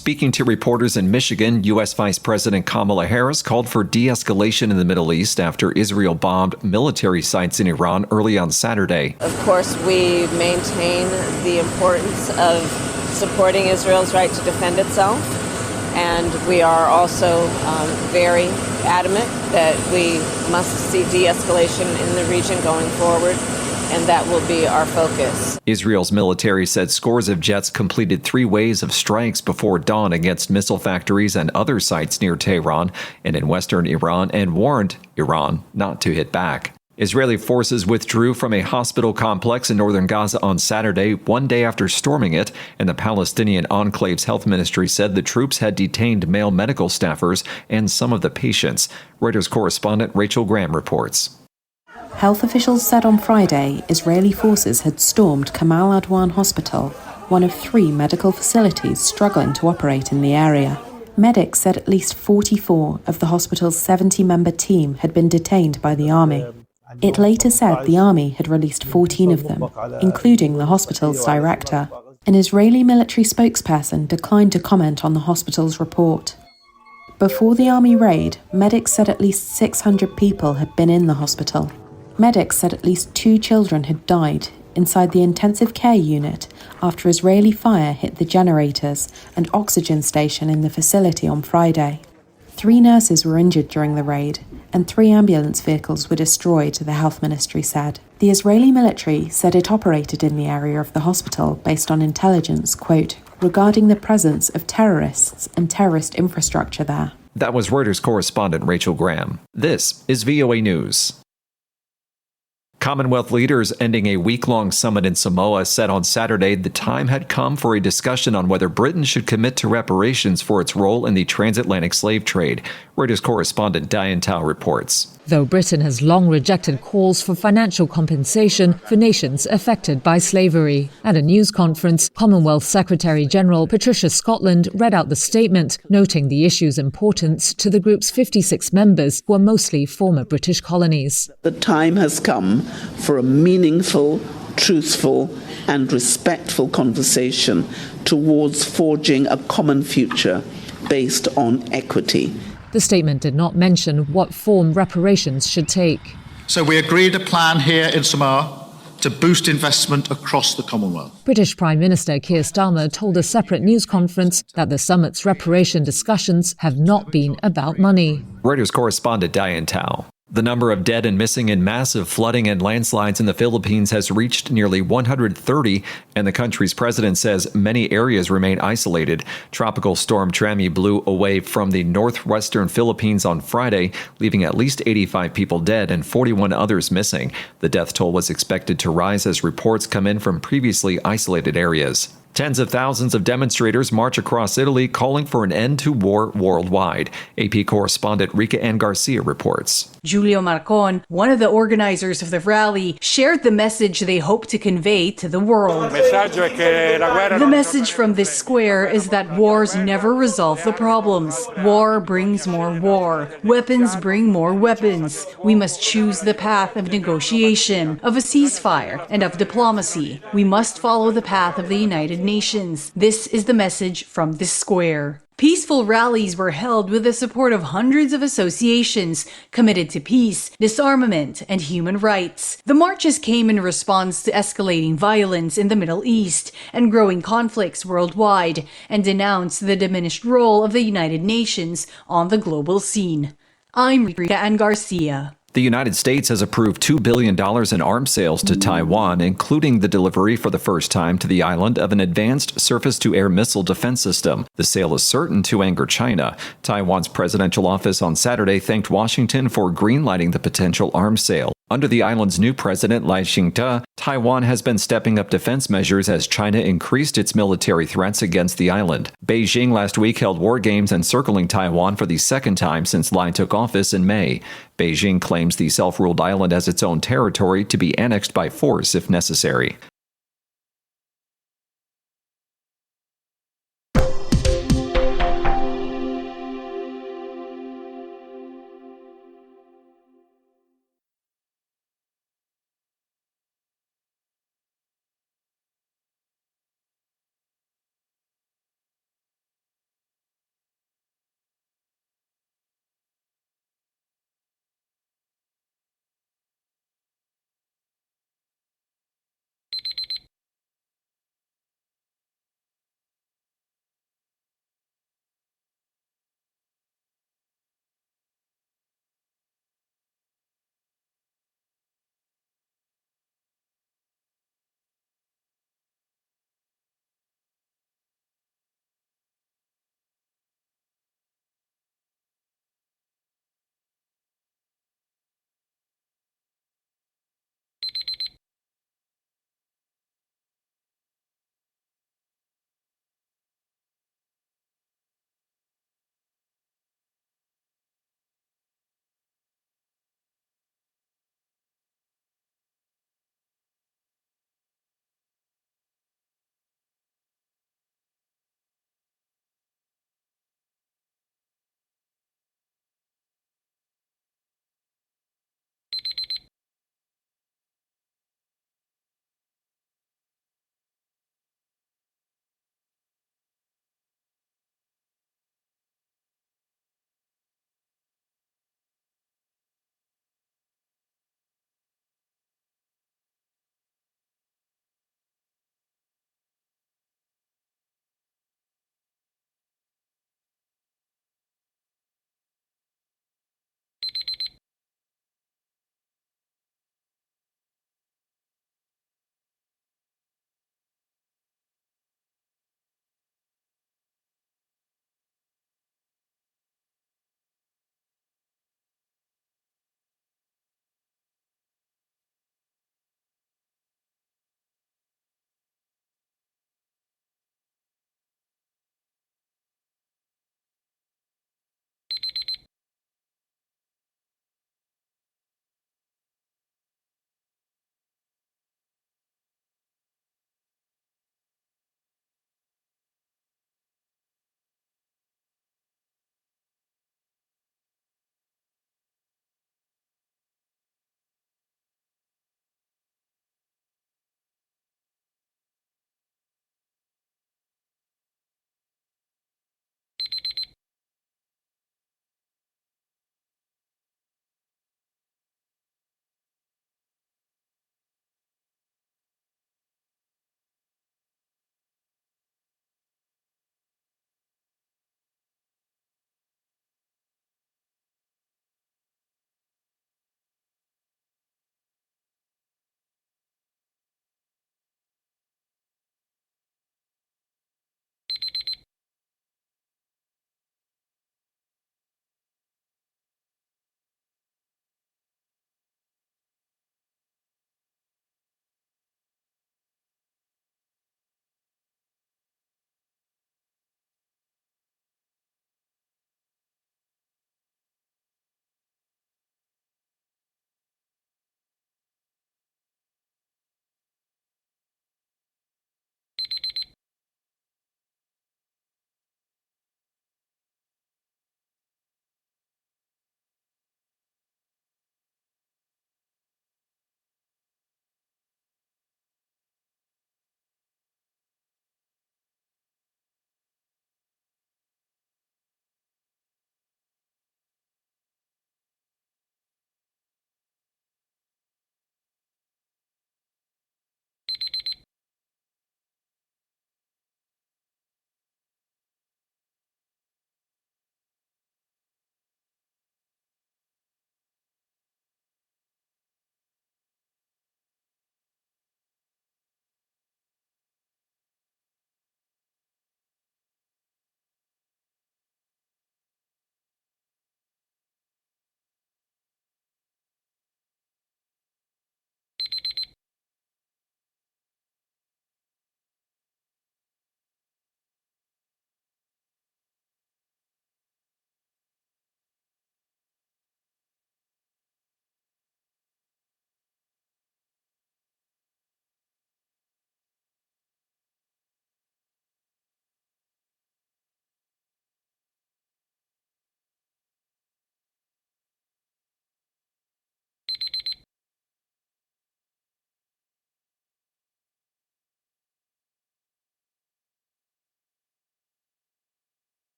Speaking to reporters in Michigan, U.S. Vice President Kamala Harris called for de-escalation in the Middle East after Israel bombed military sites in Iran early on Saturday. Of course, we maintain the importance of supporting Israel's right to defend itself, and we are also very adamant that we must see de-escalation in the region going forward, and that will be our focus. Israel's military said scores of jets completed 3 waves of strikes before dawn against missile factories and other sites near Tehran and in western Iran, and warned Iran not to hit back. Israeli forces withdrew from a hospital complex in northern Gaza on Saturday, 1 day after storming it, and the Palestinian enclave's health ministry said the troops had detained male medical staffers and some of the patients. Reuters correspondent Rachel Graham reports. Health officials said on Friday Israeli forces had stormed Kamal Adwan Hospital, one of 3 medical facilities struggling to operate in the area. Medics said at least 44 of the hospital's 70-member team had been detained by the army. It later said the army had released 14 of them, including the hospital's director. An Israeli military spokesperson declined to comment on the hospital's report. Before the army raid, medics said at least 600 people had been in the hospital. Medics said at least 2 children had died inside the intensive care unit after Israeli fire hit the generators and oxygen station in the facility on Friday. 3 nurses were injured during the raid, and 3 ambulance vehicles were destroyed, the health ministry said. The Israeli military said it operated in the area of the hospital based on intelligence, quote, regarding the presence of terrorists and terrorist infrastructure there. That was Reuters correspondent Rachel Graham. This is VOA News. Commonwealth leaders ending a week-long summit in Samoa said on Saturday the time had come for a discussion on whether Britain should commit to reparations for its role in the transatlantic slave trade. Reuters correspondent Diane Tao reports. Though Britain has long rejected calls for financial compensation for nations affected by slavery. At a news conference, Commonwealth Secretary-General Patricia Scotland read out the statement, noting the issue's importance to the group's 56 members, who are mostly former British colonies. The time has come for a meaningful, truthful and respectful conversation towards forging a common future based on equity. The statement did not mention what form reparations should take. So we agreed a plan here in Samoa to boost investment across the Commonwealth. British Prime Minister Keir Starmer told a separate news conference that the summit's reparation discussions have not been about money. Reuters correspondent Diane Tao. The number of dead and missing in massive flooding and landslides in the Philippines has reached nearly 130, and the country's president says many areas remain isolated. Tropical storm Trami blew away from the northwestern Philippines on Friday, leaving at least 85 people dead and 41 others missing. The death toll was expected to rise as reports come in from previously isolated areas. Tens of thousands of demonstrators march across Italy calling for an end to war worldwide. AP correspondent Rika Ann Garcia reports. Julio Marcon, one of the organizers of the rally, shared the message they hope to convey to the world. The message from this square is that wars never resolve the problems. War brings more war. Weapons bring more weapons. We must choose the path of negotiation, of a ceasefire, and of diplomacy. We must follow the path of the United Nations. This is the message from this square. Peaceful rallies were held with the support of hundreds of associations committed to peace, disarmament, and human rights. The marches came in response to escalating violence in the Middle East and growing conflicts worldwide, and denounced the diminished role of the United Nations on the global scene. I'm Rika Ann Garcia. The United States has approved $2 billion in arms sales to Taiwan, including the delivery for the first time to the island of an advanced surface-to-air missile defense system. The sale is certain to anger China. Taiwan's presidential office on Saturday thanked Washington for greenlighting the potential arms sale. Under the island's new president, Lai Ching-te, Taiwan has been stepping up defense measures as China increased its military threats against the island. Beijing last week held war games encircling Taiwan for the second time since Lai took office in May. Beijing claims the self-ruled island as its own territory to be annexed by force if necessary.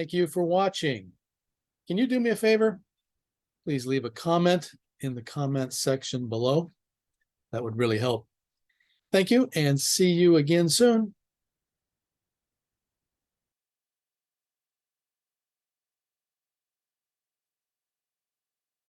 Thank you for watching. Can you do me a favor? Please leave a comment in the comments section below. That would really help. Thank you, and see you again soon.